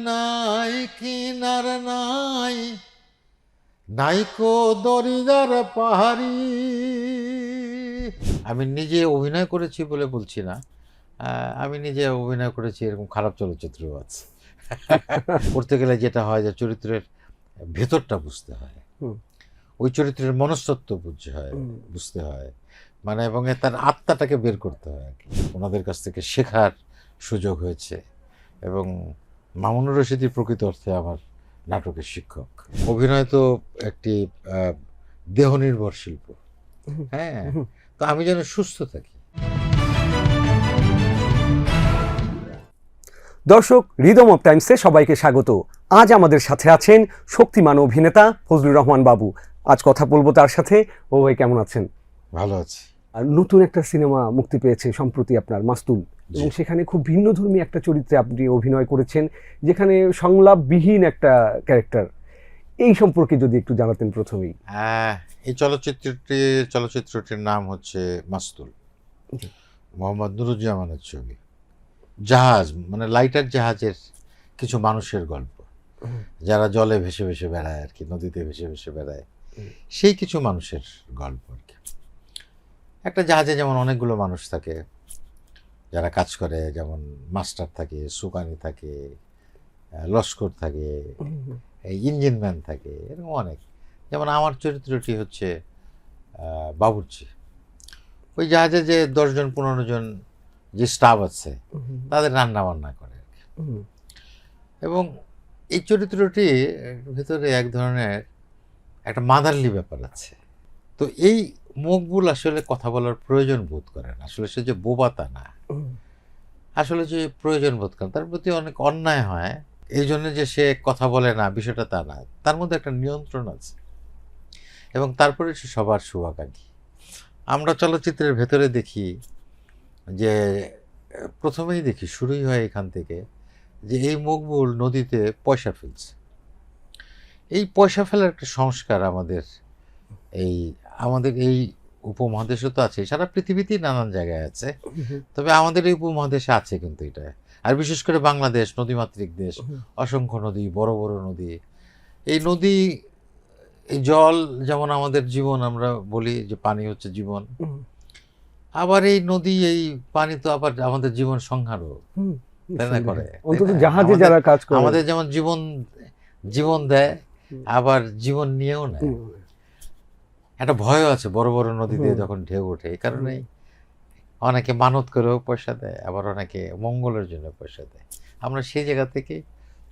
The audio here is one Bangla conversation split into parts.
নাই কিনার নাই, নাইকো দরিদার পাহাড়ি। আমি নিজে অভিনয় করেছি বলে বলছি না, আমি নিজে অভিনয় করেছি এরকম খারাপ চলচ্চিত্রও আছে। করতে গেলে যেটা হয় যে চরিত্রের ভেতরটা বুঝতে হয়, ওই চরিত্রের মনস্তত্ত্ব বুঝতে হয় মানে, এবং তার আত্মাটাকে বের করতে হয় আর কি। ওনাদের কাছ থেকে শেখার সুযোগ হয়েছে, এবং মামুনুর রশিদই প্রকৃত অর্থে আমার নাটকের শিক্ষক। অভিনয় তো একটি দেহ নির্ভর শিল্প, হ্যাঁ, তো আমি যেন সুস্থ থাকি। দর্শক, রিদম অফ টাইমসে সবাইকে স্বাগত। আজ আমাদের সাথে আছেন শক্তিমান অভিনেতা ফজলুর রহমান বাবু। আজ কথা বলবো তার সাথে। ও ভাই, কেমন আছেন? ভালো আছি। আর নতুন একটা সিনেমা মুক্তি পেয়েছে সম্প্রতি আপনার, মাস্তুল, এবং সেখানে খুব ভিন্নধর্মী একটা চরিত্রে আপনি অভিনয় করেছেন, যেখানে সংলাপবিহীন একটা ক্যারেক্টার। এই সম্পর্কে যদি একটু জানাতেন প্রথমেই। এই চলচ্চিত্রটির নাম হচ্ছে মাস্তুল, মোহাম্মদ নুরুজ্জামানের ছবি। জাহাজ মানে লাইটার জাহাজের কিছু মানুষের গল্প, যারা জলে ভেসে ভেসে বেড়ায় আর কি, নদীতে ভেসে ভেসে বেড়ায়, সেই কিছু মানুষের গল্প আর কি। একটা জাহাজে যেমন অনেকগুলো মানুষ থাকে যারা কাজ করে, যেমন মাস্টার থাকে, সুকানি থাকে, লস্কর থাকে, ইঞ্জিনম্যান থাকে, এরকম অনেক। যেমন আমার চরিত্রটি হচ্ছে বাবুর্চি। ওই জাহাজে যে 10-15 জন যে স্টাফ আছে তাদের রান্না বান্না করে আর কি। এবং এই চরিত্রটির ভিতরে এক ধরনের একটা মাদারলি ব্যাপার আছে। তো এই মকবুল আসলে কথা বলার প্রয়োজন বোধ করে না, আসলে সে যে বোবা তা না, আসলে যে প্রয়োজন বোধ করে, তার প্রতি অনেক অন্যায় হয়, এই জন্য যে সে কথা বলে না বিষয়টা তা না, তার মধ্যে একটা নিয়ন্ত্রণ আছে, এবং তারপরে সে সবার শুভাকাঙ্ক্ষী। আমরা চলচ্চিত্রের ভেতরে দেখি যে প্রথমেই দেখি, শুরুই হয় এখান থেকে, যে এই মকবুল নদীতে পয়সা ফেলছে। এই পয়সা ফেলার একটা সংস্কার আমাদের এই উপমহাদেশে তো আছে, সারা পৃথিবীতেই নানান জায়গায় আছে, তবে আমাদের এই উপমহাদেশে আছে কিন্তু এটা। আর বিশেষ করে বাংলাদেশ নদীমাতৃক দেশ, অসংখ্য নদী, বড় বড় নদী। এই নদী, এই জল যেমন আমাদের জীবন, আমরা বলি যে পানি হচ্ছে জীবন, আবার এই নদী, এই পানি তো আবার আমাদের জীবন সংহারও করে। অন্তত জাহাজে যারা কাজ করে আমাদের যেমন জীবন দেয়, আবার জীবন নিয়েও নেয়। একটা ভয়ও আছে বড় বড় নদীতে যখন ঢেউ ওঠে, এই কারণেই অনেকে মানত করেও পয়সা দেয়, আবার অনেকে মঙ্গলের জন্য পয়সা দেয়। আমরা সেই জায়গা থেকে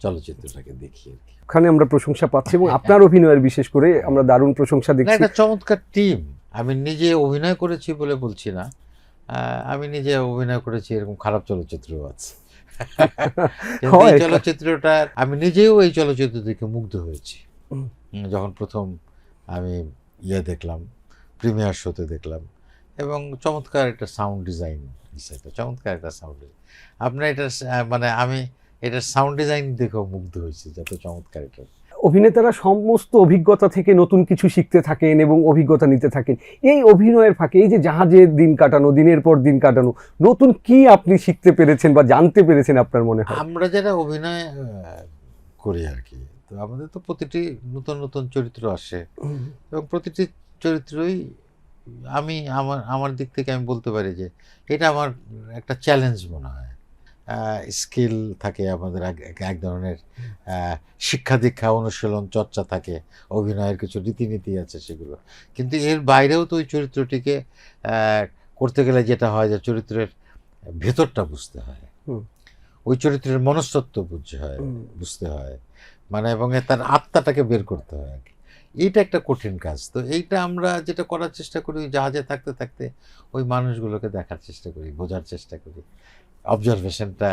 চলচ্চিত্রটাকে দেখি আর কি। ওখানে আমরা প্রশংসা পাচ্ছি, এবং আপনার অভিনয়ের বিশেষ করে আমরা দারুণ প্রশংসা দেখছি। একটা চমৎকার টিম। আমি নিজে অভিনয় করেছি বলে বলছি না, আমি নিজে অভিনয় করেছি এরকম খারাপ চলচ্চিত্রও আছে। এই চলচ্চিত্রটা আমি নিজেও এই চলচ্চিত্র দেখে মুগ্ধ হয়েছি। যখন প্রথম আমি দেখলাম, প্রিমিয়ার শোতে দেখলাম, এবং চমৎকার একটা সাউন্ড ডিজাইন, চমৎকার একটা সাউন্ড ডিজাইন। আপনার এটা মানে আমি এটার সাউন্ড ডিজাইন দেখেও মুগ্ধ হয়েছি, যত চমৎকার এটা। অভিনেতারা সমস্ত অভিজ্ঞতা থেকে নতুন কিছু শিখতে থাকেন এবং অভিজ্ঞতা নিতে থাকেন। এই অভিনয়ের ফাঁকে, এই যে জাহাজে দিন কাটানো, দিনের পর দিন কাটানো, নতুন কি আপনি শিখতে পেরেছেন বা জানতে পেরেছেন আপনার মনে হয়? আমরা যারা অভিনয় করি আর কি, তো আমাদের তো প্রতিটি নতুন নতুন চরিত্র আসে, এবং প্রতিটি চরিত্রই আমার দিক থেকে আমি বলতে পারি যে এটা আমার একটা চ্যালেঞ্জ মনে হয়। স্কিল থাকে আমাদের, এক ধরনের শিক্ষা দীক্ষা, অনুশীলন, চর্চা থাকে, অভিনয়ের কিছু রীতিনীতি আছে সেগুলো। কিন্তু এর বাইরেও তো ওই চরিত্রটিকে করতে গেলে যেটা হয় যে চরিত্রের ভেতরটা বুঝতে হয়, ওই চরিত্রের মনস্তত্ত্ব বুঝতে হয় মানে, এবং তার আত্মাটাকে বের করতে হয় আর কি। এইটা একটা কঠিন কাজ। তো এইটা আমরা যেটা করার চেষ্টা করি, জাহাজে থাকতে থাকতে ওই মানুষগুলোকে দেখার চেষ্টা করি, বোঝার চেষ্টা করি। অবজারভেশনটা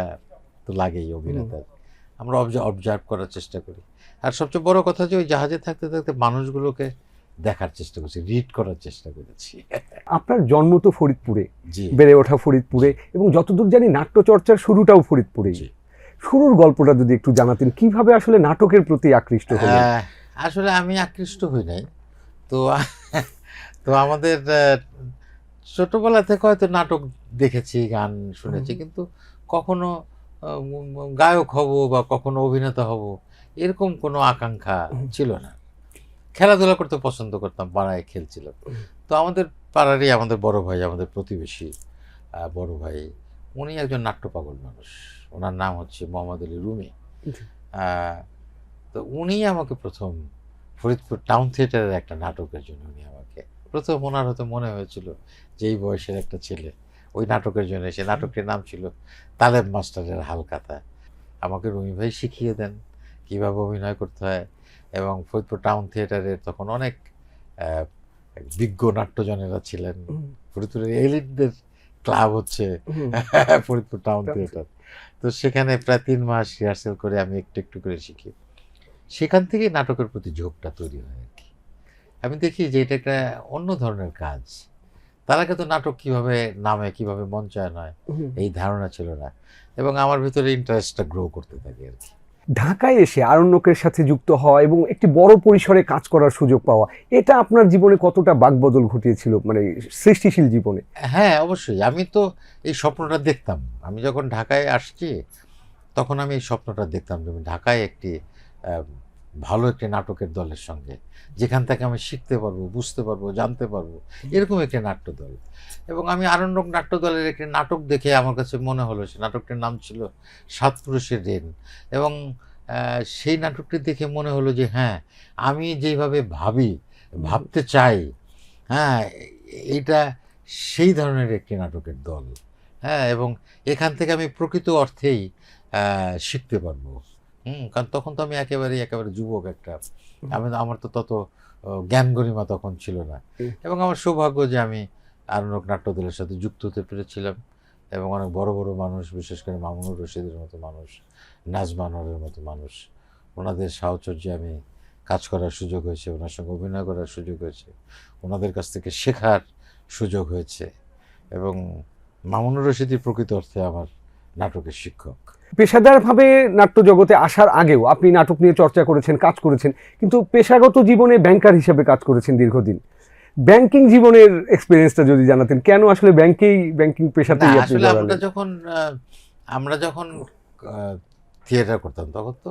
তো লাগেই অভিনেতার, আমরা অবজার্ভ করার চেষ্টা করি। আর সবচেয়ে বড় কথা যে ওই জাহাজে থাকতে থাকতে মানুষগুলোকে দেখার চেষ্টা করছি, রিড করার চেষ্টা করেছি। আপনার জন্ম তো ফরিদপুরে, বেড়ে ওঠা ফরিদপুরে, এবং যতদূর জানি নাট্যচর্চার শুরুটাও ফরিদপুরেই। শুরুর গল্পটা যদি একটু জানাতেন, কিভাবে আসলে নাটকের প্রতি আকৃষ্ট হলেন? আসলে আমি আকৃষ্ট হই নাই তো আমাদের ছোটবেলা থেকে হয়তো নাটক দেখেছি, গান শুনেছি, কিন্তু কখনো গায়ক হব বা কখনো অভিনেতা হব, এরকম কোনো আকাঙ্ক্ষা ছিল না। খেলাধুলা করতে পছন্দ করতাম, পাড়ায় খেলছিলাম। তো আমাদের পাড়ারই আমাদের বড় ভাই, আমাদের প্রতিবেশী বড় ভাই, উনি একজন নাট্যপাগল মানুষ। ওনার নাম হচ্ছে মোহাম্মদ আলী রুমি। আহ, তো উনি আমাকে প্রথম ফরিদপুর টাউন থিয়েটারের একটা নাটকের জন্য উনি আমাকে প্রথম, ওনার হয়তো মনে হয়েছিল যে এই বয়সের একটা ছেলে ওই নাটকের জন্য, সে নাটকটির নাম ছিল তালেব মাস্টারের হালখাতা। আমাকে রুমি ভাই শিখিয়ে দেন কীভাবে অভিনয় করতে হয়। এবং ফরিদপুর টাউন থিয়েটারের তখন অনেক আহ, বিজ্ঞ নাট্যজনেরা ছিলেন। ফরিদপুরের এলিটদের ক্লাব হচ্ছে ফরিদপুর টাউন থিয়েটার। তো সেখানে প্রায় 3 মাস রিহার্সেল করে আমি একটু একটু করে শিখি। সেখান থেকেই নাটকের প্রতি ঝোঁকটা তৈরি হয় আর কি। আমি দেখি যে এটা একটা অন্য ধরনের কাজ। তার আগে তো নাটক কিভাবে নামে, কিভাবে মঞ্চায়ন হয়, এই ধারণা ছিল না। এবং আমার ভিতরে ইন্টারেস্টটা গ্রো করতে থাকে আর কি। ঢাকায় এসে আরণ্যকের সাথে যুক্ত হওয়া এবং একটি বড় পরিসরে কাজ করার সুযোগ পাওয়া, এটা আপনার জীবনে কতটা বাকবদল ঘটিয়েছিল, মানে সৃষ্টিশীল জীবনে? হ্যাঁ, অবশ্যই। আমি তো এই স্বপ্নটা দেখতাম। আমি যখন ঢাকায় আসছি তখন আমি এই স্বপ্নটা দেখতাম যে আমি ঢাকায় একটি ভালো একটি নাটকের দলের সঙ্গে, যেখান থেকে আমি শিখতে পারবো, বুঝতে পারবো, জানতে পারবো, এরকম একটি নাট্যদল। এবং আমি আরণ্যক নাট্যদলের একটি নাটক দেখে আমার কাছে মনে হলো, সে নাটকটির নাম ছিল সাত পুরুষের ঋণ। এবং সেই নাটকটি দেখে মনে হলো যে হ্যাঁ, আমি যেইভাবে ভাবতে চাই, হ্যাঁ, এইটা সেই ধরনের একটি নাটকের দল। হ্যাঁ, এবং এখান থেকে আমি প্রকৃত অর্থেই শিখতে পারবো। কারণ তখন তো আমি একেবারে যুবক একটা। আমার তো তত জ্ঞান গরিমা তখন ছিল না। এবং আমার সৌভাগ্য যে আমি আরণ্যক নাট্যদলের সাথে যুক্ত হতে পেরেছিলাম। এবং অনেক বড় বড় মানুষ, বিশেষ করে মামুনুর রশিদের মতো মানুষ, নাজমা আনোয়ারের মতো মানুষ, ওনাদের সাহচর্যে আমি কাজ করার সুযোগ হয়েছে, ওনার সঙ্গে অভিনয় করার সুযোগ হয়েছে, ওনাদের কাছ থেকে শেখার সুযোগ হয়েছে। এবং মামুনুর রশিদই প্রকৃত অর্থে আমার নাটকের শিক্ষক। পেশাদারভাবে নাট্য জগতে আসার আগেও আপনি নাটক নিয়ে চর্চা করেছেন, কাজ করেছেন, কিন্তু পেশাগত জীবনে ব্যাংকার হিসেবে কাজ করেছেন দীর্ঘদিন। ব্যাংকিং জীবনের এক্সপিরিয়েন্সটা যদি জানাতেন, কেন আসলে ব্যাংকিং পেশাতেই আপনি আসলে জড়ালেন? আমরা যখন থিয়েটার করতাম তখন তো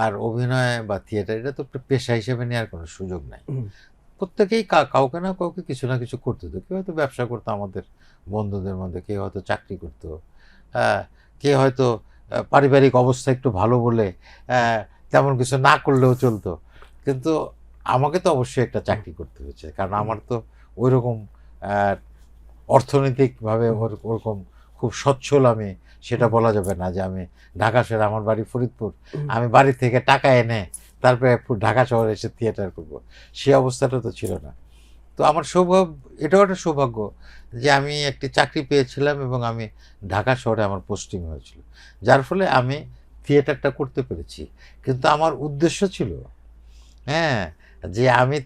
আর অভিনয় বা থিয়েটার এটা তো পেশা হিসেবে নেওয়ার কোনো সুযোগ নাই। প্রত্যেকেই কাউকে না কাউকে কিছু না কিছু করতে হতো। কেউ হয়তো ব্যবসা করতো, আমাদের বন্ধুদের মধ্যে কেউ হয়তো চাকরি করতো, কে হয়তো পারিবারিক অবস্থা একটু ভালো বলে তেমন কিছু না করলেও চলতো। কিন্তু আমাকে তো অবশ্যই একটা চাকরি করতে হয়েছে, কারণ আমার তো ওই রকম অর্থনৈতিকভাবে ওরকম খুব সচ্ছল আমি সেটা বলা যাবে না যে আমি ঢাকা শহরে, আমার বাড়ি ফরিদপুর, আমি বাড়ি থেকে টাকা এনে তারপরে ঢাকা শহরে এসে থিয়েটার করব, সে অবস্থাটা তো ছিল না। তো আমার এটাও একটা সৌভাগ্য যে আমি একটি চাকরি পেয়েছিলাম এবং আমি ঢাকা শহরে আমার পোস্টিং হয়েছিল, যার ফলে আমি থিয়েটারটা করতে পেরেছি। কিন্তু আমার উদ্দেশ্য ছিল, হ্যাঁ, যে আমি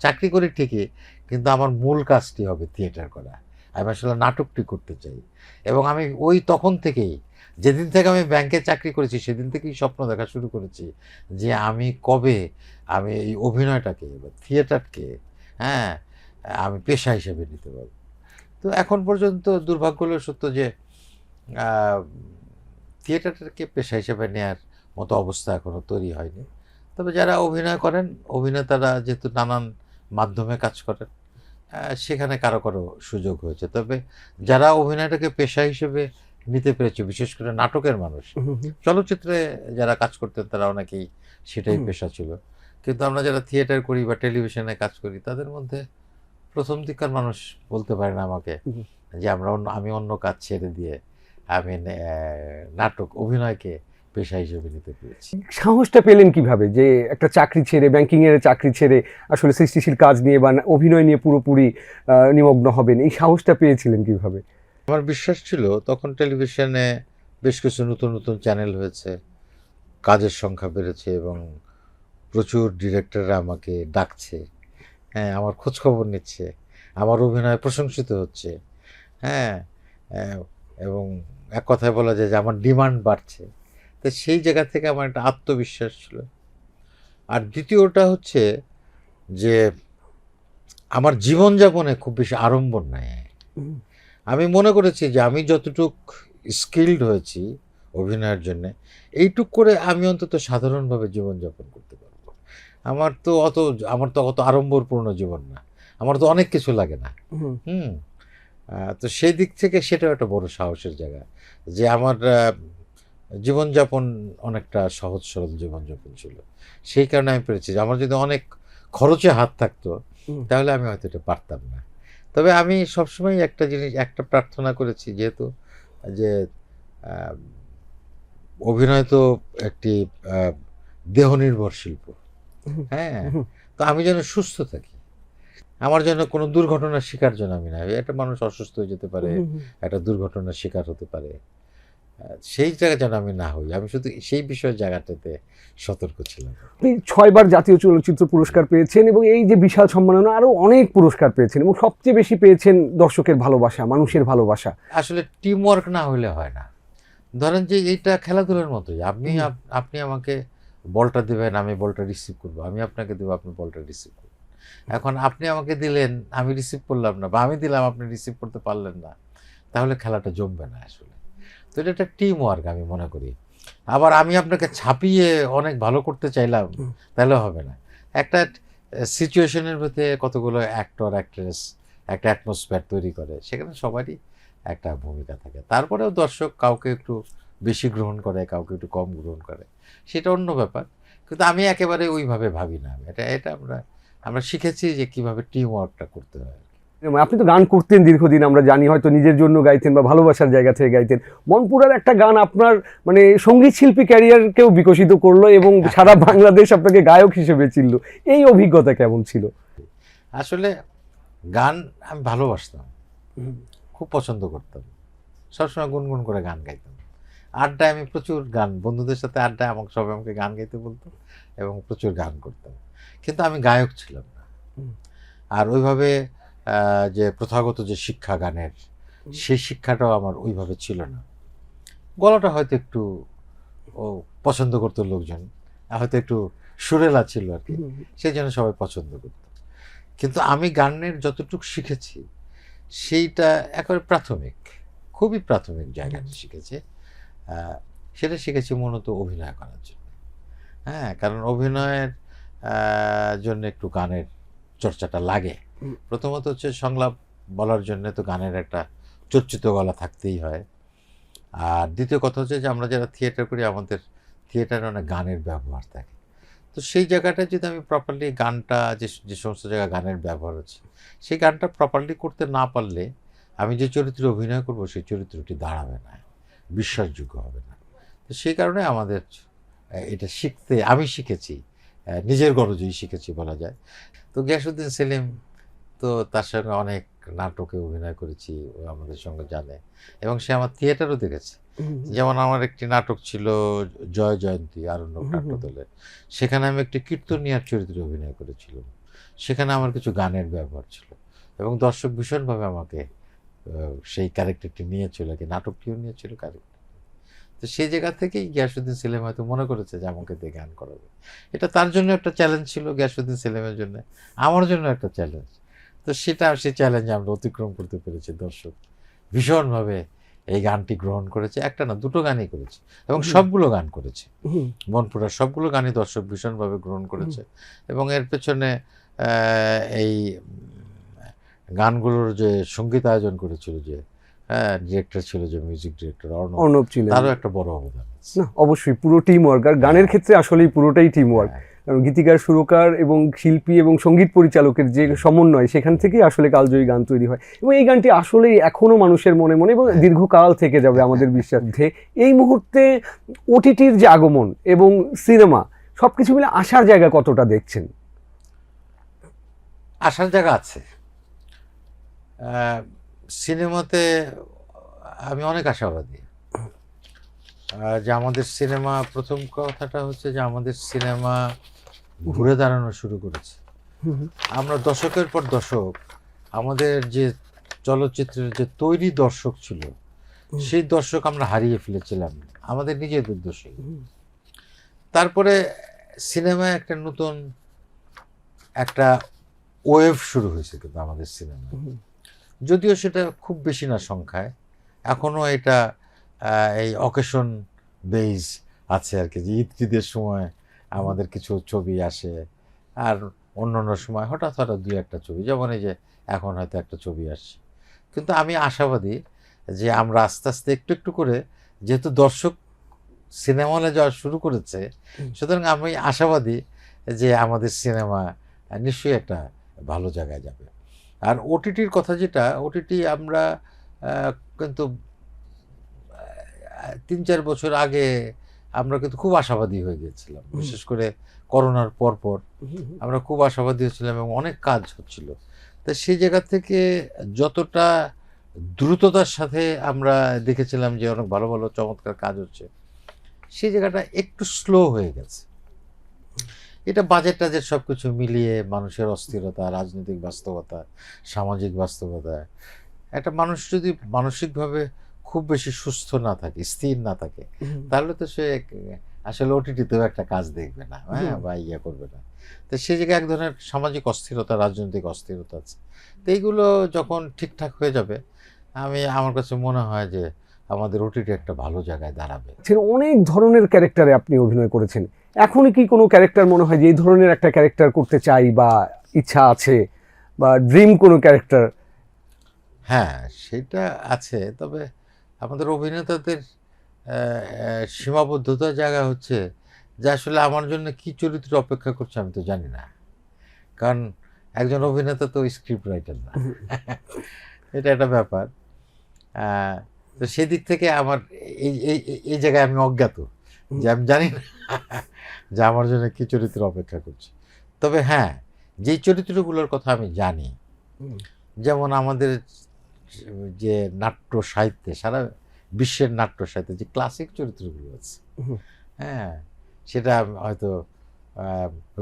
চাকরি করি ঠিকই, কিন্তু আমার মূল কাজটি হবে থিয়েটার করা। আমি আসলে নাটকটি করতে চাই। এবং আমি তখন থেকেই, যেদিন থেকে আমি ব্যাংকে চাকরি করেছি সেদিন থেকেই স্বপ্ন দেখা শুরু করেছি যে আমি কবে আমি এই অভিনয়টাকে বা থিয়েটারকে, হ্যাঁ, আমি পেশা হিসেবে নিতে পারব। তো এখন পর্যন্ত দুর্ভাগ্য হলেও সত্য যে থিয়েটারটাকে পেশা হিসেবে নেওয়ার মতো অবস্থা এখনও তৈরি হয়নি। তবে যারা অভিনয় করেন, অভিনেতারা যেহেতু নানান মাধ্যমে কাজ করেন, সেখানে কারো কারো সুযোগ হয়েছে। তবে যারা অভিনয়টাকে পেশা হিসেবে নিতে পেরেছে, বিশেষ করে নাটকের মানুষ, চলচ্চিত্রে যারা কাজ করতেন তারা অনেকেই সেটাই পেশা ছিল। কিন্তু আমরা যারা থিয়েটার করি বা টেলিভিশনে কাজ করি, তাদের মধ্যে প্রথম দিককার মানুষ বলতে পারে না আমাকে যে আমি অন্য কাজ ছেড়ে দিয়ে আমি অভিনয়কে পেশা হিসেবে নিতে পেরেছি। সাহসটা পেলেন কিভাবে যে একটা চাকরি ছেড়ে, ব্যাংকিং এর চাকরি ছেড়ে আসলে সৃষ্টিশীল কাজ নিয়ে বা অভিনয় নিয়ে পুরোপুরি নিমগ্ন হবেন? এই সাহসটা পেয়েছিলেন কিভাবে? আমার বিশ্বাস ছিল তখন টেলিভিশনে বেশ কিছু নতুন নতুন চ্যানেল হয়েছে, কাজের সংখ্যা বেড়েছে এবং প্রচুর ডিরেক্টররা আমাকে ডাকছে, হ্যাঁ, আমার খোঁজ খবর নিচ্ছে, আমার অভিনয় প্রশংসিত হচ্ছে, হ্যাঁ, এবং এক কথায় বলা যায় যে আমার ডিমান্ড বাড়ছে। তো সেই জায়গা থেকে আমার একটা আত্মবিশ্বাস ছিল। আর দ্বিতীয়টা হচ্ছে যে আমার জীবনযাপনে খুব বেশি আড়ম্বর নাই। আমি মনে করেছি যে আমি যতটুক স্কিলড হয়েছি অভিনয়ের জন্য। এইটুক করে আমি অন্তত সাধারণভাবে জীবনযাপন করতে পারবো। আমার তো অত আড়ম্বরপূর্ণ জীবন না, আমার তো অনেক কিছু লাগে না। হুম, হুম। তো সেই দিক থেকে সেটাও একটা বড় সাহসের জায়গা যে আমার জীবনযাপন অনেকটা সহজ সরল জীবনযাপন ছিল। সেই কারণে আমি পেরেছি যে আমার যদি অনেক খরচে হাত থাকতো হুম, তাহলে আমি হয়তো এটা পারতাম না। তবে আমি সবসময় একটা জিনিস একটা প্রার্থনা করেছি, যেহেতু যে আহ, অভিনয় তো একটি আহ, দেহনির্ভর শিল্প। হুম, হ্যাঁ, হুম, তো আমি যেন সুস্থ থাকি, আমার জন্য কোনো দুর্ঘটনার শিকার যেন আমি না হই। একটা মানুষ অসুস্থ হয়ে যেতে পারে, হুম, হুম। একটা দুর্ঘটনার শিকার হতে পারে, সেই জায়গায় যেন আমি না হই। আমি শুধু সেই বিষয়ের জায়গাটাতে সতর্ক ছিলাম। আপনি ৬ বার জাতীয় চলচ্চিত্র পুরস্কার পেয়েছেন এবং এই যে বিশাল সম্মাননা আরো অনেক পুরস্কার পেয়েছেন এবং সবচেয়ে বেশি পেয়েছেন দর্শকের ভালোবাসা, মানুষের ভালোবাসা। আসলে টিম ওয়ার্ক না হলে হয় না। ধরেন যে এইটা খেলাধুলার মতোই। হুম, আপনি আমাকে বলটা দিবেন, আমি বলটা রিসিভ করব। আমি আপনাকে দেব, আপনি বলটা রিসিভ করবেন। এখন আপনি আমাকে দিলেন, আমি রিসিভ করলাম না, বা আমি দিলাম আপনি রিসিভ করতে পারলেন না, তাহলে খেলাটা জমবে না আসলে। তো এটা একটা টিম ওয়ার্ক আমি মনে করি। আবার আমি আপনাকে ছাপিয়ে অনেক ভালো করতে চাইলাম, হুম, তাহলে হবে না। একটা সিচুয়েশনের মধ্যে কতগুলো অ্যাক্টর, অ্যাক্ট্রেস একটা অ্যাটমসফিয়ার তৈরি করে, সেখানে সবারই একটা ভূমিকা থাকে। তারপরেও দর্শক কাউকে একটু বেশি গ্রহণ করে, কাউকে একটু কম গ্রহণ করে, সেটা অন্য ব্যাপার। কিন্তু আমি একেবারে ওইভাবে ভাবি না। এটা এটা আমরা আমরা শিখেছি যে কীভাবে টিম ওয়ার্কটা করতে হয়। আপনি তো গান করতেন দীর্ঘদিন, আমরা জানি, হয়তো নিজের জন্য গাইতেন বা ভালোবাসার জায়গা থেকে গাইতেন। মনপুরার একটা গান আপনার মানে সঙ্গীত শিল্পী ক্যারিয়ারকেও বিকশিত করলো এবং সারা বাংলাদেশ আপনাকে গায়ক হিসেবে চিনল। এই অভিজ্ঞতা কেমন ছিল? আসলে গান আমি ভালোবাসতাম, খুব পছন্দ করতাম, সবসময় গুনগুন করে গান গাইতাম। আড্ডায় আমি প্রচুর গান, বন্ধুদের সাথে আড্ডায় আমাকে সবাই আমাকে গান গাইতে বলতো এবং প্রচুর গান করতাম। কিন্তু আমি গায়ক ছিলাম না। হুম, আর ওইভাবে যে প্রথাগত যে শিক্ষা গানের, সেই শিক্ষাটাও আমার ওইভাবে ছিল না। গলাটা হয়তো একটু ও পছন্দ করতো লোকজন, হয়তো একটু সুরেলা ছিল আর কি, হুম, সেই জন্য সবাই পছন্দ করতো। কিন্তু আমি গানের যতটুকু শিখেছি সেইটা একেবারে প্রাথমিক, খুবই প্রাথমিক জায়গাটা শিখেছি। আহ, সেটা শিখেছি মূলত অভিনয় করার জন্য। হ্যাঁ, কারণ অভিনয়ের জন্য একটু গানের চর্চাটা লাগে। হুম, প্রথমত হচ্ছে সংলাপ বলার জন্য তো গানের একটা চর্চিত গলা থাকতেই হয়। আর দ্বিতীয় কথা হচ্ছে যে আমরা যারা থিয়েটার করি, আমাদের থিয়েটারে অনেক গানের ব্যবহার থাকে। তো সেই জায়গাটায় যদি আমি প্রপারলি গানটা, যে যে সমস্ত জায়গায় গানের ব্যবহার হচ্ছে, সেই গানটা প্রপারলি করতে না পারলে আমি যে চরিত্রে অভিনয় করব সেই চরিত্রটি দাঁড়াবে না, বিশ্বাসযোগ্য হবে না। তো সেই কারণে আমাদের এটা শিখতে আমি শিখেছি, নিজের গরজেই শিখেছি বলা যায়। তো গিয়াসউদ্দিন সেলিম, তো তার সঙ্গে অনেক নাটকে অভিনয় করেছি, ও আমাদের সঙ্গে জানে এবং সে আমার থিয়েটারও দেখেছে। হুম, যেমন আমার একটি নাটক ছিল জয় জয়ন্তী, আরণ্যক হুম, হুম, নাট্যদলের। সেখানে আমি একটি কীর্তনিয়ার চরিত্রে অভিনয় করেছিলাম। সেখানে আমার কিছু গানের ব্যবহার ছিল এবং দর্শক ভীষণভাবে আমাকে সেই ক্যারেক্টারটি নিয়েছিল, কি নাটকটিও নিয়েছিল ক্যারেক্টার। তো সেই জায়গা থেকেই গিয়াসউদ্দিন সেলিম হয়তো মনে করেছে যে আমাকে দিয়ে গান করাবে। এটা তার জন্য একটা চ্যালেঞ্জ ছিল, গিয়াসউদ্দিন সেলিমের জন্য, আমার জন্য একটা চ্যালেঞ্জ। তো সেই চ্যালেঞ্জে আমরা অতিক্রম করতে পেরেছি। দর্শক ভীষণভাবে এই গানটি গ্রহণ করেছে। একটা না, দুটো গানই করেছে এবং হুম, সবগুলো গান করেছে। হুম, মনপুরার সবগুলো গানই দর্শক ভীষণভাবে গ্রহণ করেছে এবং এর পেছনে এই গানগুলোর যে সঙ্গীত আয়োজন করেছিল, যে ডিরেক্টর ছিল, যে মিউজিক ডিরেক্টর অর্ণব, অর্ণব ছিলেন। তারও একটা বড় অবদান আছে। না, অবশ্যই পুরো টিম ওয়ার্ক, আর গানের হ্যাঁ, ক্ষেত্রে আসলেই পুরোটাই টিম ওয়ার্ক। হ্যাঁ, কারণ গীতিকার, সুরকার এবং শিল্পী এবং সঙ্গীত পরিচালকের যে সমন্বয়, সেখান থেকেই আসলে কালজয়ী গান তৈরি হয় এবং এই গানটি আসলেই এখনো মানুষের মনে মনে এবং হ্যাঁ। দীর্ঘকাল থেকে যাবে আমাদের বিশ্বাস। এই মুহূর্তে ওটিটির যে আগমন এবং সিনেমা সবকিছু মিলে আসার জায়গা কতটা দেখছেন? আসার জায়গা আছে। আহ, সিনেমাতে আমি অনেক আশাবাদী। যে আমাদের সিনেমা, প্রথম কথাটা হচ্ছে যে আমাদের সিনেমা ঘুরে দাঁড়ানো শুরু করেছে। আমরা দশকের পর দশক আমাদের যে চলচ্চিত্রের যে তৈরি দর্শক ছিল, সেই দর্শক আমরা হারিয়ে ফেলেছিলাম আমাদের নিজেদের দোষে। তারপরে সিনেমায় একটা নতুন একটা ওয়েভ শুরু হয়েছে কিন্তু আমাদের সিনেমায়, যদিও সেটা খুব বেশি না সংখ্যায়। এখনও এটা এই অকেশন বেইজ আছে আর কি, যে ঈদের সময় আমাদের কিছু ছবি আসে, আর অন্য সময় হঠাৎ হঠাৎ দুই একটা ছবি, যেমন এই যে এখন হয়তো একটা ছবি আসছে। কিন্তু আমি আশাবাদী যে আমরা আস্তে আস্তে একটু একটু করে, যেহেতু দর্শক সিনেমা হলে যাওয়া শুরু করেছে, সুতরাং আমি আশাবাদী যে আমাদের সিনেমা নিশ্চয়ই একটা ভালো জায়গায় যাবে। আর ওটিটির কথা, যেটা ওটিটি আমরা কিন্তু 3-4 বছর আগে আমরা কিন্তু খুব আশাবাদী হয়ে গিয়েছিলাম, বিশেষ করে করোনার পর আমরা খুব আশাবাদী হচ্ছিলাম এবং অনেক কাজ হচ্ছিল। তো সেই জায়গা থেকে যতটা দ্রুততার সাথে আমরা দেখেছিলাম যে অনেক ভালো ভালো চমৎকার কাজ হচ্ছে, সেই জায়গাটা একটু স্লো হয়ে গেছে। এটা বাজেট টাজেট সব কিছু মিলিয়ে, মানুষের অস্থিরতা, রাজনৈতিক বাস্তবতা, সামাজিক বাস্তবতা, একটা মানুষ যদি মানসিকভাবে খুব বেশি সুস্থ না থাকে, স্থির না থাকে, তাহলে তো সে আসলে ওটিটিতেও একটা কাজ দেখবে না, হ্যাঁ, বা ইয়ে করবে না। তো সেই জায়গায় এক ধরনের সামাজিক অস্থিরতা, রাজনৈতিক অস্থিরতা আছে। তো এইগুলো যখন ঠিকঠাক হয়ে যাবে, আমার কাছে মনে হয় যে আমাদের ওটিটি একটা ভালো জায়গায় দাঁড়াবে। অনেক ধরনের ক্যারেক্টারে আপনি অভিনয় করেছেন, এখনই কি কোনো ক্যারেক্টার মনে হয় যে এই ধরনের একটা ক্যারেক্টার করতে চাই বা ইচ্ছা আছে, বা ড্রিম কোনো ক্যারেক্টার? হ্যাঁ, সেটা আছে। তবে আমাদের অভিনেতাদের সীমাবদ্ধতার জায়গা হচ্ছে যে আসলে আমার জন্য কি চরিত্র অপেক্ষা করছে আমি তো জানি না। কারণ একজন অভিনেতা তো স্ক্রিপ্ট রাইটার না। এটা একটা ব্যাপার। আ তো সেদিক থেকে আমার এই জায়গায় আমি অজ্ঞাত, যে আমি জানি না যে আমার জন্য কি চরিত্র অপেক্ষা করছে। তবে হ্যাঁ, যেই চরিত্রগুলোর কথা আমি জানি, যেমন আমাদের যে নাট্য সাহিত্যে, সারা বিশ্বের নাট্য সাহিত্যে যে ক্লাসিক চরিত্রগুলো আছে, হ্যাঁ, সেটা হয়তো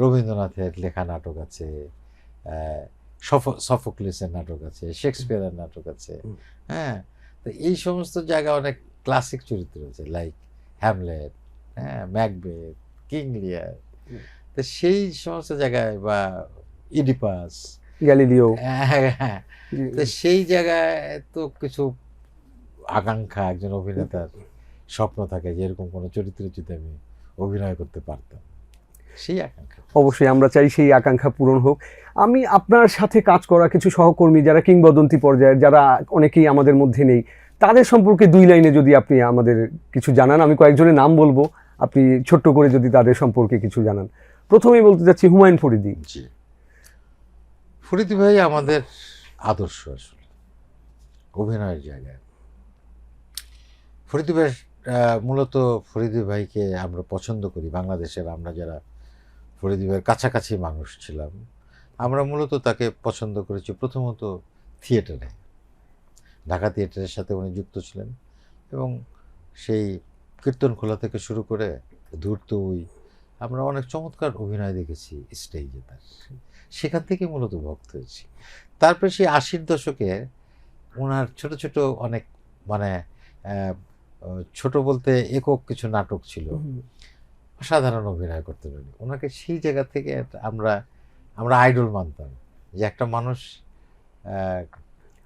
রবীন্দ্রনাথের লেখা নাটক আছে, সফোক্লিসের নাটক আছে, শেক্সপিয়ারের নাটক আছে, হ্যাঁ। তো এই সমস্ত জায়গায় অনেক ক্লাসিক চরিত্র আছে, লাইক হ্যামলেট, হ্যাঁ, ম্যাকবেথ, কিং লিয়ার। তো সেই সমস্ত জায়গায়, বা ইডিপাস, গ্যালিলিও। হ্যাঁ, তো সেই জায়গায় তো কিছু আকাঙ্ক্ষা, একজন অভিনেতার স্বপ্ন থাকে যে এরকম কোনো চরিত্রে যদি আমি অভিনয় করতে পারতাম, সেই আকাঙ্ক্ষা। অবশ্যই আমরা চাই সেই আকাঙ্ক্ষা পূরণ হোক। আমি আপনার সাথে কাজ করা কিছু সহকর্মী যারা কিংবদন্তি পর্যায়ের, যারা অনেকেই আমাদের মধ্যে নেই, তাদের সম্পর্কে 2 লাইনে যদি আপনি আমাদের কিছু জানান। আমি কয়েকজনের নাম বলবো, আপনি ছোট্ট করে যদি তাদের সম্পর্কে কিছু জানান। প্রথমেই বলতে যাচ্ছি হুমায়ুন ফরিদী। জি, ফরিদী ভাই আমাদের আদর্শ আসলে অভিনয়ের জায়গায়। ফরিদী ভাই, মূলত ফরিদী ভাইকে আমরা পছন্দ করি, বাংলাদেশের আমরা যারা ফরিদী ভাইয়ের কাছাকাছি মানুষ ছিলাম, আমরা মূলত তাকে পছন্দ করেছি প্রথমত থিয়েটারে। ঢাকা থিয়েটারের সাথে উনি যুক্ত ছিলেন, এবং সেই কীর্তনখোলা থেকে শুরু করে ধূর্ত উই, আমরা অনেক চমৎকার অভিনয় দেখেছি স্টেজে তার। সেখান থেকে মূলত ভক্ত হয়েছি। তারপরে সেই 80-র দশকে ওনার ছোট ছোট অনেক, মানে ছোট বলতে একক কিছু নাটক ছিল, অসাধারণ অভিনয় করতেন উনি। ওনাকে সেই জায়গা থেকে আমরা আমরা আইডল মানতাম, যে একটা মানুষ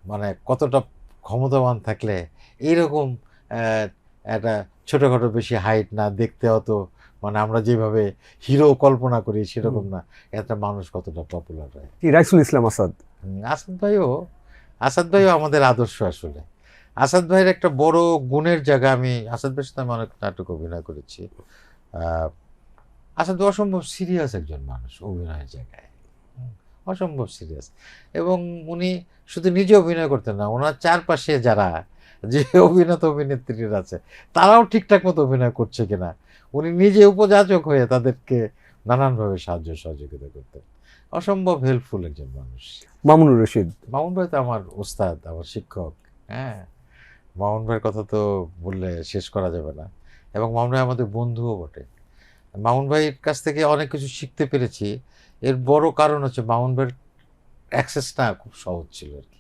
মানে কতটা ক্ষমতাবান থাকলে এইরকম একটা ছোটোখাটো, বেশি হাইট না, দেখতে হতো, মানে আমরা যেভাবে হিরো কল্পনা করি সেরকম না, একটা মানুষ কতটা পপুলার হয়। রাইসুল ইসলাম আসাদ। আসাদ ভাইও আমাদের আদর্শ আসলে। আসাদ ভাইয়ের একটা বড় গুণের জায়গা, আমি আসাদ ভাইয়ের সাথে আমি অনেক নাটক অভিনয় করেছি। আসাদ ভাই অসম্ভব সিরিয়াস একজন মানুষ অভিনয়ের জায়গায়, অসম্ভব সিরিয়াস। এবং উনি শুধু নিজে অভিনয় করতেন না, ওনার চারপাশে যারা যে অভিনেতা অভিনেত্রীরা আছে, তারাও ঠিকঠাক মতো অভিনয় করছে কিনা, উনি নিজে উপযাচক হয়ে তাদেরকে নানানভাবে সাহায্য সহযোগিতা করতেন। অসম্ভব হেল্পফুল একজন মানুষ। মামুনুর রশিদ। মামুন ভাই তো আমার ওস্তাদ, আমার শিক্ষক, হ্যাঁ। মামুন ভাইয়ের কথা তো বললে শেষ করা যাবে না, এবং মামুন ভাই আমাদের বন্ধুও বটে। মামুন ভাইয়ের কাছ থেকে অনেক কিছু শিখতে পেরেছি। এর বড় কারণ হচ্ছে মামুন ভাইয়ের অ্যাক্সেসটা খুব সহজ ছিল আর কি।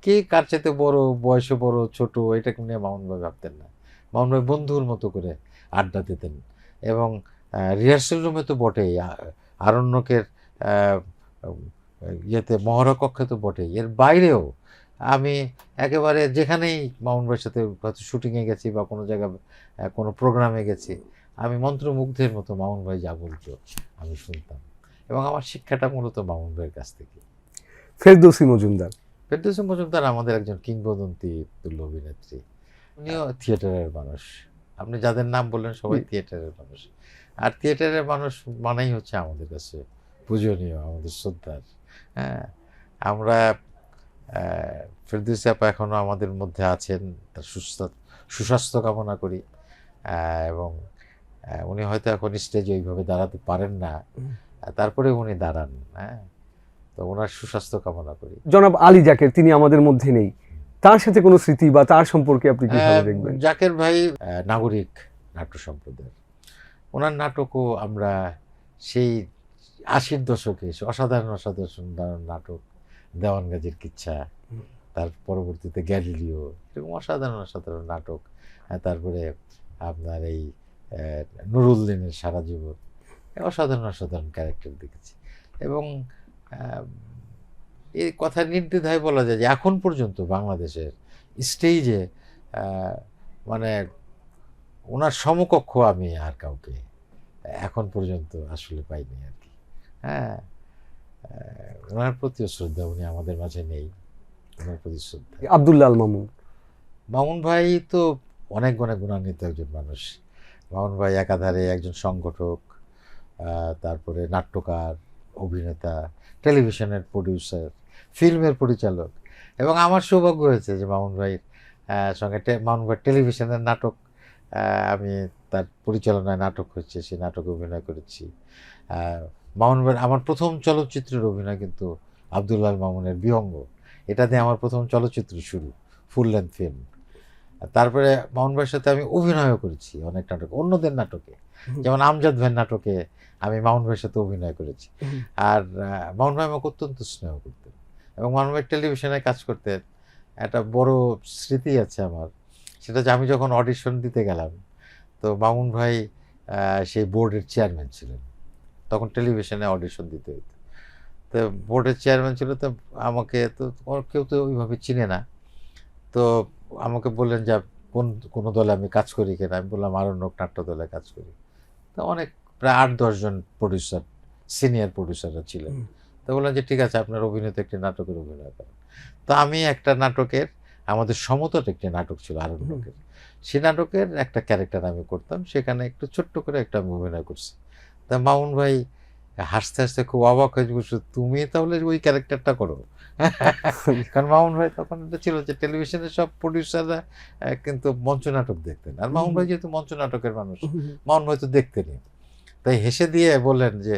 কে কার চাইতে বড়, বয়সে বড় ছোট, এটাকে নিয়ে মামুন ভাই ভাবতেন না। মামুন ভাই বন্ধুর মতো করে আড্ডা দিতেন, এবং রিহার্সেল রুমে তো বটেই, আরণ্যকের ইয়েতে মহড়া কক্ষে তো বটেই, এর বাইরেও আমি একেবারে যেখানেই মামুন ভাইয়ের সাথে হয়তো শুটিংয়ে গেছি বা কোনো জায়গায় কোনো প্রোগ্রামে গেছি, আমি মন্ত্রমুগ্ধের মতো মামুন ভাই যা বলতো আমি শুনতাম, এবং আমার শিক্ষাটা মূলত মামুন ভাইয়ের কাছ থেকে। ফেরদৌসী মজুমদার, ফেরদৌসী মজুমদার আমাদের একজন কিংবদন্তি তুল্য অভিনেত্রী, উনিও থিয়েটারের মানুষ। আপনি যাদের নাম বললেন সবাই থিয়েটারের মানুষ, আর থিয়েটারের মানুষ মানেই হচ্ছে আমাদের কাছে পূজনীয়, আমাদের শ্রদ্ধার। হ্যাঁ, আমরা ফেরদৌসী আপা এখনও আমাদের মধ্যে আছেন, তার সুস্বাস্থ্য কামনা করি। এবং উনি হয়তো এখন স্টেজে ওইভাবে দাঁড়াতে পারেন না, তারপরে উনি দাঁড়ান। হ্যাঁ, তো ওনার সুস্বাস্থ্য কামনা করি। জনাব আলী জাকের, তিনি আমাদের মধ্যে নেই, তার সাথে কোনো স্মৃতি বা তার সম্পর্কে আপনি কিভাবে দেখবেন? জাকের ভাই নাগরিক নাট্য সম্প্রদায়, ওনার নাটকও আমরা সেই 80-র দশকে অসাধারণ অসাধারণ নাটক, দেওয়ান গাজীর কিচ্ছা, তার পরবর্তীতে গ্যালিলিও, এরকম অসাধারণ অসাধারণ নাটক। তারপরে আপনার এই নুরুদ্দিনের সারা জীবন, অসাধারণ অসাধারণ ক্যারেক্টার দেখেছি। এবং এই কথা নির্দ্বিধায় বলা যায় যে এখন পর্যন্ত বাংলাদেশের স্টেজে মানে ওনার সমকক্ষ আমি আর কাউকে এখন পর্যন্ত আসলে পাইনি আর কি। হ্যাঁ, ওনার প্রতি শ্রদ্ধা, উনি আমাদের মাঝে নেই, ওনার প্রতি শ্রদ্ধা। আব্দুল্লাহ আল মামুন, মামুন ভাই তো অনেক গুণান্বিত একজন মানুষ। মামুন ভাই একাধারে একজন সংগঠক, তারপরে নাট্যকার, অভিনেতা, টেলিভিশনের প্রডিউসার, ফিল্মের পরিচালক। এবং আমার সৌভাগ্য হয়েছে যে মামুন ভাইয়ের সঙ্গে মামুন ভাইয়ের টেলিভিশনের নাটক, আমি তার পরিচালনায় নাটক হচ্ছে, সেই নাটকে অভিনয় করেছি। মামুন ভাইয়ের আমার প্রথম চলচ্চিত্রের অভিনয় কিন্তু আব্দুল্লাহ আল মামুনের বিহঙ্গ, এটা দিয়ে আমার প্রথম চলচ্চিত্র শুরু, ফুল লেন্থ ফিল্ম। তারপরে মামুন ভাইয়ের সাথে আমি অভিনয়ও করেছি অনেক নাটকে, অন্যদের নাটকে, যেমন আমজাদ ভাইয়ের নাটকে আমি মামুন ভাইয়ের সাথে অভিনয় করেছি। আর মামুন ভাই আমাকে অত্যন্ত স্নেহ করতেন, এবং মামুন ভাই টেলিভিশনে কাজ করতেন। একটা বড় স্মৃতি আছে আমার, সেটা যে আমি যখন অডিশন দিতে গেলাম, তো মামুন ভাই সেই বোর্ডের চেয়ারম্যান ছিলেন, তখন টেলিভিশনে অডিশন দিতে হতো। তো বোর্ডের চেয়ারম্যান ছিল, তো আমাকে তো কেউ তো ওইভাবে চিনে না, তো আমাকে বললেন যে কোনো দলে আমি কাজ করি কিনা। আমি বললাম আরণ্যক নাট্য দলে কাজ করি। তো অনেক প্রায় 8-10 জন প্রডিউসার, সিনিয়র প্রডিউসাররা ছিলেন। তো বললাম যে ঠিক আছে, আপনার অভিনেতা একটি নাটকের অভিনয় করেন। তো আমি একটা নাটকের, আমাদের সমতট একটি নাটক ছিল আরণ্যকের, সেই নাটকের একটা ক্যারেক্টার আমি করতাম, সেখানে একটু ছোট্ট করে একটা আমি অভিনয় করছি। তা মামুন ভাই হাসতে হাসতে খুব অবাক হয়ে বলছে, তুমি তাহলে ওই ক্যারেক্টারটা করো। কারণ মামুন ভাই তখন এটা ছিল যে টেলিভিশনের সব প্রডিউসাররা কিন্তু মঞ্চ নাটক দেখতেন, আর মামুন ভাই যেহেতু মঞ্চ নাটকের মানুষ, মামুন ভাই তো দেখতেনই। তাই হেসে দিয়ে বললেন যে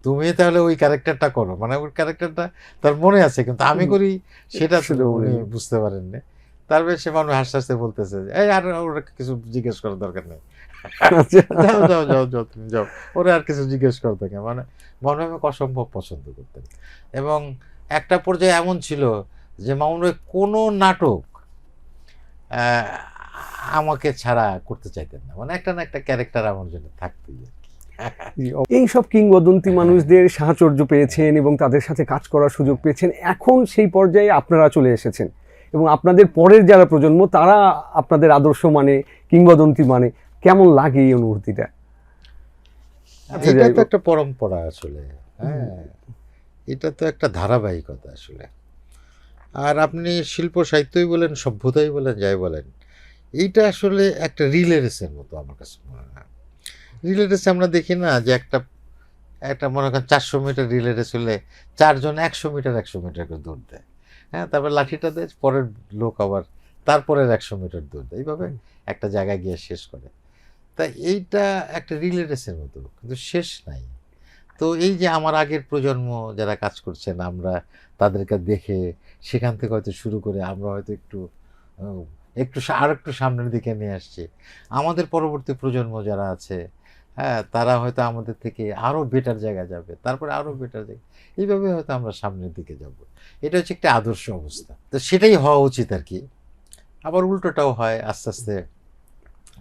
তুমি তাহলে ওই ক্যারেক্টারটা করো, মানে ওই ক্যারেক্টারটা তার মনে আছে, কিন্তু আমি করি সেটা তো উনি বুঝতে পারেননি। তারপরে সে মানুষ হাসতে হাসতে বলতেছে এই আর ওরা কিছু জিজ্ঞেস করার দরকার নেই, যাও যাও যাও যাও তুমি যাও, ওরা আর কিছু জিজ্ঞেস করার দরকার, মানে মামুন ভাই আমাকে অসম্ভব পছন্দ করতেন। এবং একটা পর্যায়ে এমন ছিল যে মামুন ভাই কোনো নাটক আমাকে ছাড়া করতে চাইতেন না, মানে একটা না একটা ক্যারেক্টার আমার জন্য থাকতেই। এই সব কিংবদন্তি মানুষদের সাহচর্য পেয়েছেন এবং তাদের সাথে কাজ করার সুযোগ পেয়েছেন, এখন সেই পর্যায়ে আপনারা চলে এসেছেন, এবং আপনাদের পরের যারা প্রজন্ম তারা আপনাদের আদর্শ মানে, কিংবদন্তি মানে, কেমন লাগে এই অনুভূতিটা? এটা তো একটা পরম্পরা আসলে, হ্যাঁ, এটা তো একটা ধারাবাহিকতা আসলে। আর আপনি শিল্প সাহিত্যই বলেন, সভ্যতাই বলেন, যাই বলেন, এইটা আসলে একটা রিলে রেসের মতো আমার কাছে মনে হয়। রিলে রেসে আমরা দেখি না যে একটা মনে করেন 400 মিটার রিলে রেস হলে 4 জন 100 মিটার করে দৌড় দেয়। হ্যাঁ, তারপর লাঠিটা দেয়, পরের লোক আবার তারপরের 100 মিটার দৌড় দেয়, এইভাবে একটা জায়গায় গিয়ে শেষ করে। তা এইটা একটা রিলে রেসের মতো, কিন্তু শেষ নাই। তো এই যে আমার আগের প্রজন্ম যারা কাজ করছেন, আমরা তাদেরকে দেখে সেখান থেকে হয়তো শুরু করে আমরা হয়তো একটু আর একটু সামনের দিকে নিয়ে আসছি। আমাদের পরবর্তী প্রজন্ম যারা আছে, হ্যাঁ, তারা হয়তো আমাদের থেকে আরও বেটার জায়গায় যাবে, তারপরে আরও বেটার জায়গা, এইভাবে হয়তো আমরা সামনের দিকে যাব। এটা হচ্ছে একটা আদর্শ অবস্থা, তো সেটাই হওয়া উচিত আর কি। আবার উল্টোটাও হয়, আস্তে আস্তে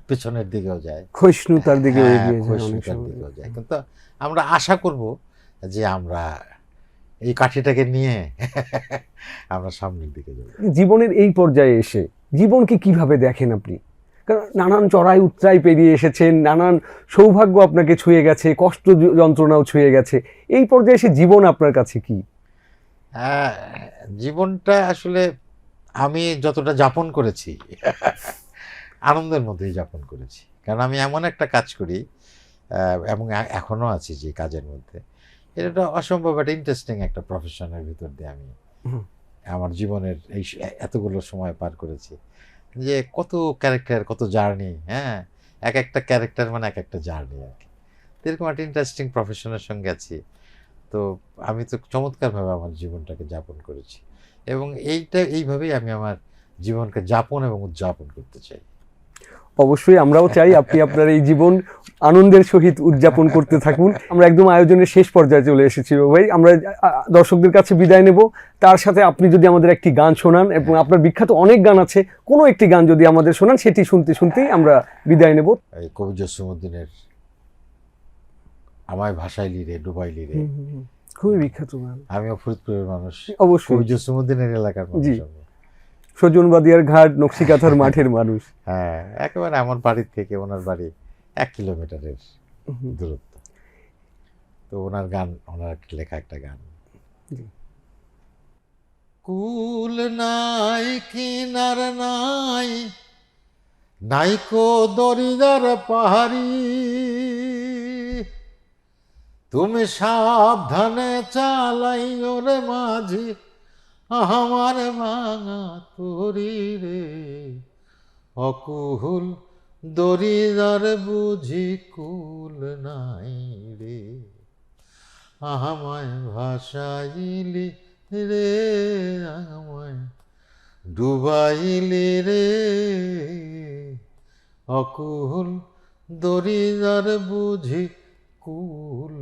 পেছনের দিকেও যায়, ক্ষয়িষ্ণুতার দিকেও ক্ষয়িষ্ণুতার দিকেও যায়। কিন্তু আমরা আশা করব যে আমরা এই কাঠিটাকে নিয়ে আমরা সামনের দিকে যাব। জীবনের এই পর্যায়ে এসে জীবনকে কিভাবে দেখেন আপনি? কারণ নানান চড়াই উতরাই পেরিয়ে এসেছেন, নানান সৌভাগ্য আপনাকে ছুঁয়ে গেছে, কষ্ট যন্ত্রণাও ছুঁয়ে গেছে। এই পর্যায়ে এসে জীবন আপনার কাছে কি? আহ, জীবনটা আসলে আমি যতটা যাপন করেছি আনন্দের মধ্যেই যাপন করেছি, কারণ আমি এমন একটা কাজ করি এবং এখনো আছি যে কাজের মধ্যে, এটা একটা অসম্ভব একটা ইন্টারেস্টিং একটা প্রফেশনের ভিতর দিয়ে আমি হুম। আমার জীবনের এই এতগুলো সময় পার করেছি, যে কত ক্যারেক্টার, কত জার্নি, হ্যাঁ, এক একটা ক্যারেক্টার মানে এক একটা জার্নি আর কি। তো এরকম একটা ইন্টারেস্টিং প্রফেশনের সঙ্গে আছি। তো আমি তো চমৎকারভাবে আমার জীবনটাকে যাপন করেছি, এবং এইভাবেই আমি আমার জীবনকে যাপন এবং উদযাপন করতে চাই। অবশ্যই আমরাও চাই আপনি আপনার এই জীবন আনন্দের সহিত উদযাপন করতে থাকুন। আমরা একদম আয়োজনের শেষ পর্যায়ে চলে এসেছি ভাই, আমরা দর্শকদের কাছে বিদায় নেব। তার সাথে আপনি যদি আমাদের একটি গান শোনান, এবং আপনার বিখ্যাত অনেক গান আছে, কোনো একটি গান যদি আমাদের শোনান, সেটি শুনতে শুনতেই আমরা বিদায় নেব। এই কবি জসিমউদ্দিনের আমায় ভাসাইলি রে, ডুবাইলি রে। খুবই বিখ্যাত গান। আমিও ফরিদপুরের মানুষ, অবশ্যই। কবি জসিমউদ্দিনের এলাকার মানুষ জি। আমি। সজনবাদিয়ার ঘাট, নকশিকাঁথার মাঠের মানুষ। হ্যাঁ, একেবারে আমার বাড়ির থেকে ওনার বাড়ি 1 কিলোমিটারের দূরত্ব। তো ওনার গান, ওনার লেখা একটা গান। জি। কুল নাই কিনার নাই, নাইকো দরিদার পাহাড়ি, তুমি সাবধানে চালাই ওরে মাঝি, আমার ভাঙা তরি রে, অকুল দরিদার বুঝি কুল নাই রে, আমায় ভাসাইলি রে, আমায় ডুবাইলি রে, অকুল দরিদার বুঝি কুল